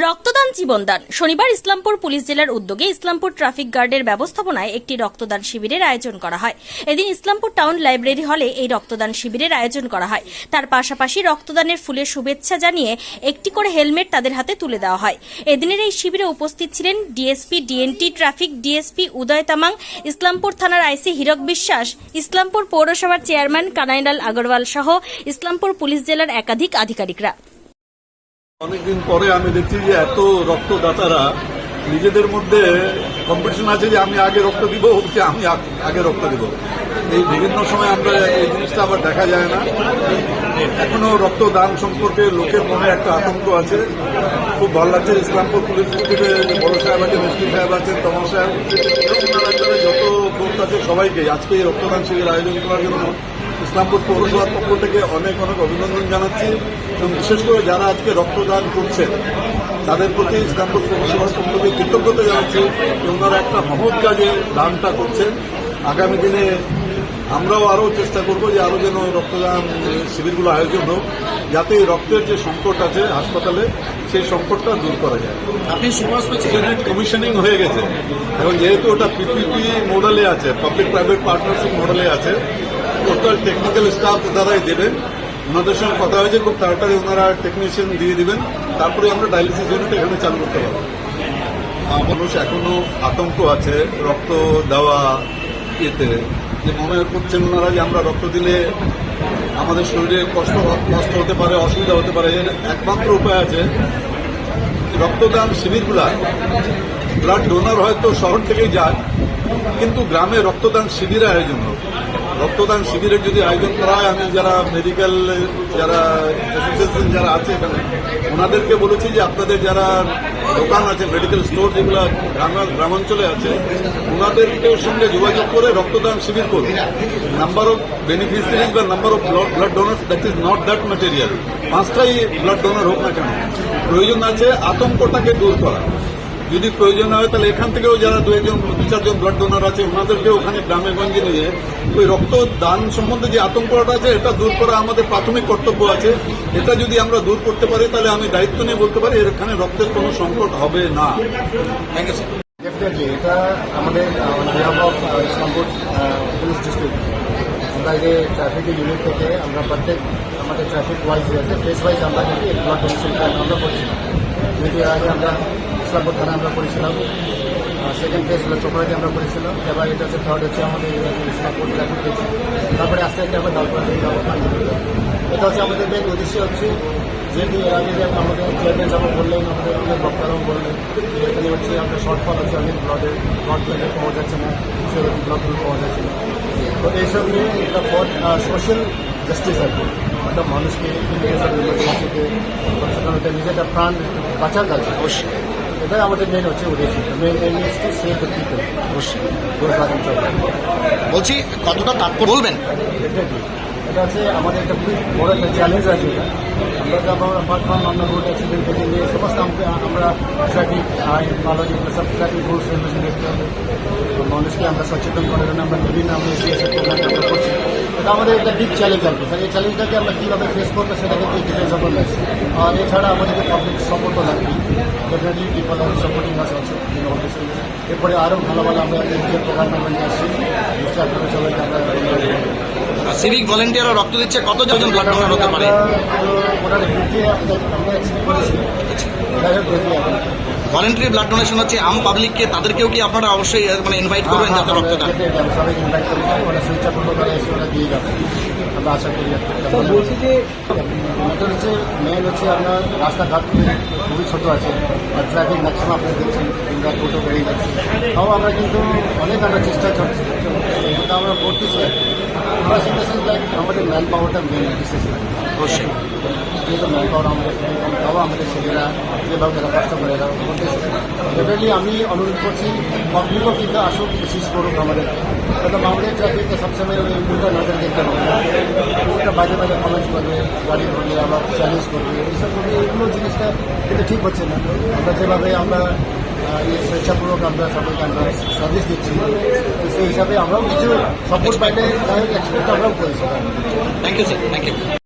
রক্তদান জীবনদান। শনিবার ইসলামপুর পুলিশ জেলার উদ্যোগে ইসলামপুর ট্রাফিক গার্ডের ব্যবস্থাপনায় একটি রক্তদান শিবিরের আয়োজন করা হয়। এদিন ইসলামপুর টাউন লাইব্রেরি হলে এই রক্তদান শিবিরের আয়োজন করা হয়। তার পাশাপাশি রক্তদানের ফুলের শুভেচ্ছা জানিয়ে একটি করে হেলমেট তাদের হাতে তুলে দেওয়া হয়। এদিনের এই শিবিরে উপস্থিত ছিলেন ডিএসপি ডিএনটি ট্রাফিক ডিএসপি উদয় তামাং, ইসলামপুর থানার আইসি হীরক বিশ্বাস, ইসলামপুর পৌরসভার চেয়ারম্যান কানাইলাল আগরওয়াল সহ ইসলামপুর পুলিশ জেলার একাধিক আধিকারিকরা। অনেকদিন পরে আমি দেখছি যে এত রক্তদাতারা নিজেদের মধ্যে কম্পিটিশন আছে যে আমি আগে রক্ত দিব, যে আমি আগে রক্ত দিব। এই বিভিন্ন সময় আমরা এই জিনিসটা আবার দেখা যায় না। এখনো রক্তদান সম্পর্কে লোকের মনে একটা আতঙ্ক আছে। খুব ভালো লাগছে ইসলামপুর পুলিশ থেকে বড় সাহেব আছেন, এসপি সাহেব আছেন, তমল সাহেব এবং নানান যত ফোর্স আছে সবাইকে আজকে এই রক্তদান শিবির আয়োজন করার জন্য ইসলামপুর পৌরসভার পক্ষ থেকে অনেক অনেক অভিনন্দন জানাচ্ছি এবং বিশেষ করে যারা আজকে রক্তদান করছেন তাদের প্রতি ইসলামপুর পৌরসভার পক্ষ থেকে কৃতজ্ঞতা জানাচ্ছি যে ওনারা একটা মহৎ কাজে দানটা করছেন। আগামী দিনে আমরাও আরও চেষ্টা করব যে আরও যেন রক্তদান শিবিরগুলো আয়োজন হোক, যাতে রক্তের যে সংকট আছে হাসপাতালে সেই সংকটটা দূর করা যায়। আপনি ইউনিট কমিশনিং হয়ে গেছে এবং যেহেতু ওটা পিপিপি মডেলে আছে, পাবলিক প্রাইভেট পার্টনারশিপ মডেলে আছে, টোটাল টেকনিক্যাল স্টাফ দ্বারাই দেবেন। ওনাদের সঙ্গে কথা হয়েছে, খুব তাড়াতাড়ি ওনারা টেকনিশিয়ান দিয়ে দিবেন, তারপরে আমরা ডায়ালিসিস ইউনিট এখানে চালু করতে পারবো। মানুষ এখনো আতঙ্ক আছে রক্ত দেওয়া ইয়েতে, যে মনে করছেন ওনারা যে আমরা রক্ত দিলে আমাদের শরীরে কষ্ট হতে পারে, অসুবিধা হতে পারে। এর একমাত্র উপায় আছে রক্তদান শিবিরগুলা। ব্লাড ডোনার হয়তো শহর থেকেই যায়, কিন্তু গ্রামে রক্তদান শিবিরের আয়োজন হোক। রক্তদান শিবিরের যদি আয়োজন করা হয়, আমি যারা মেডিকেল যারা অ্যাসোসিয়েশন যারা আছে এখানে ওনাদেরকে বলেছি যে আপনাদের যারা দোকান আছে, মেডিকেল স্টোর যেগুলো গ্রামাঞ্চলে আছে, ওনাদেরকে সঙ্গে যোগাযোগ করে রক্তদান শিবির করুন। নাম্বার অফ বেনিফিশিয়ারিজ বা number of blood donors, that is not that material. 5টাই ব্লাড ডোনার হোক না কেন, প্রয়োজন আছে আতঙ্কটাকে দূর করা। যদি প্রয়োজন হয় তাহলে এখান থেকেও যারা দু চারজন ব্লাড ডোনার আছে ওনাদেরকে ওখানে গ্রামে গঞ্জে নিয়ে ওই রক্তদান সম্বন্ধে যে আতঙ্কটা আছে এটা দূর করা আমাদের প্রাথমিক কর্তব্য আছে। এটা যদি আমরা দূর করতে পারি তাহলে আমি দায়িত্ব নিয়ে বলতে পারি এখানে রক্তের কোনো সংকট হবে না। Thank you sir. ডেফিনেটলি এটা আমাদের ইসলামপুর পুলিশ ডিস্ট্রিক্ট, আমরা যে ট্রাফিক ইউনিট থেকে আমরা প্রত্যেক আমাদের ট্রাফিক ওয়াইজ আছে, ফেস ওয়াইজ আমরা কিন্তু ব্লাড ডোনেশন আমরা করছিলাম। যেটি আগে আমরা ইসলামপুর থানায় আমরা করেছিলাম, সেকেন্ড ফেজ হলো চোপড়াতে আমরা করেছিলাম, এবার এটা হচ্ছে থার্ড হচ্ছে আমাদের ইসলামপুর ট্রাফিক ফেজ। তারপরে আস্তে আস্তে আমরা দালপাড়া এটা হচ্ছে আমাদের মেন উদ্দেশ্য হচ্ছে যেহেতু এর আগে যে আমাদের চেয়ারম্যান সাহেব বললেন, আমাদের বক্তারাও বললেন এখানে হচ্ছে আমাদের শর্টফল আছে অনেক ব্লড প্লেটে পাওয়া যাচ্ছে না, ব্লকগুলো পাওয়া যাচ্ছে না। তো এইসব নিয়ে একটা ফর সোশ্যাল জাস্টিস আর কি, একটা মানুষকে নিজেটা প্রাণ বাঁচার কাছে অবশ্যই এটাই আমাদের মেন হচ্ছে উদ্দেশ্য। Main is to save the people. অবশ্যই বলছি কতটা তাৎপর্য বলবেন? ডেফিনেটলি এটা হচ্ছে আমাদের একটা খুবই বড় একটা চ্যালেঞ্জ আছে। এটা আমরা যখন আমরা রোড অ্যাক্সিডেন্ট থেকে নিয়ে সমস্ত আমরা ট্রাফিক আইন ভালো যেগুলো সব ট্রাফিক রুলস রেগুলেশন দেখতে হবে, মানুষকে আমরা সচেতন করার জন্য আমরা বিভিন্ন আমরা আমরা করছি। এটা আমাদের একটা বিগ চ্যালেঞ্জ আর কি। এই চ্যালেঞ্জটাকে আমরা কীভাবে ফেস করবো সেটা কিন্তু ডিপেন্ডস অন আস। আর এছাড়া আমাদেরকে পাবলিক সাপোর্টও লাগবে। Definitely people are supporting us also in all this things. এরপরে আরও ভালো ভালো আমরা নিজের প্রোগ্রাম নিয়ে আসছি, নিশ্চয়ই আপনাদের সবাইকে আমরা সিভিক ভলেন্টিয়াররা রক্ত দিচ্ছে, কতজন ব্লাড ডোনার হতে পারে? ভলেন্টারি ব্লাড ডোনেশন হচ্ছে আম পাবলিককে, তাদেরকেও কি আপনারা অবশ্যই মানে ইনভাইট করবেন যাতে রক্ত দেন? সবাই ইনভাইট করবো, ওরা সুইচটা করবো, তারা এসে ওরা দিয়ে যাবে। আমরা আশা করি বলছি যে এটা হচ্ছে মেন হচ্ছে আপনার রাস্তাঘাট খুবই ছোটো আছে আর ট্রাফিক ম্যাক্সিমাম আপনি দেখছেন ইন্ডিয়ার টোটো বেড়ে যাচ্ছে। তাও আমরা কিন্তু অনেক আমরা চেষ্টা করছি, কিন্তু আমরা করতেছি। আমরা সিচুয়েশন লাইক আমাদের ম্যান পাওয়ারটা মেন বিশেষ অবশ্যই, যেহেতু ম্যান পাওয়ার আমাদের খুবই কম, তাও আমাদের ছেলেরা যেভাবে তারা কষ্ট করে এরা করতেছে। ডেফিনেটলি আমি অনুরোধ করছি পাবলিকও কিন্তু আসুক, বিশেষ করুক আমাদের, কারণ আমাদের ট্রাফিককে সবসময় ওই উল্টা নজর দেখতে হবে, উল্টা বাজে বাজে কমেন্টস করবে, গাড়ি ধরবে, আবার চ্যালেঞ্জ করবে, এইসব করবে। এগুলো জিনিসটা কিন্তু ঠিক হচ্ছে না। আমরা যেভাবে আমরা স্বেচ্ছাপূর্বক আমরা সবাইকে আমরা সার্ভিস দিচ্ছি, সেই হিসাবে আমরাও কিছু সাপোর্ট পাইলে যাই হোক একসাথে আমরাও করেছি। Thank you sir, thank you.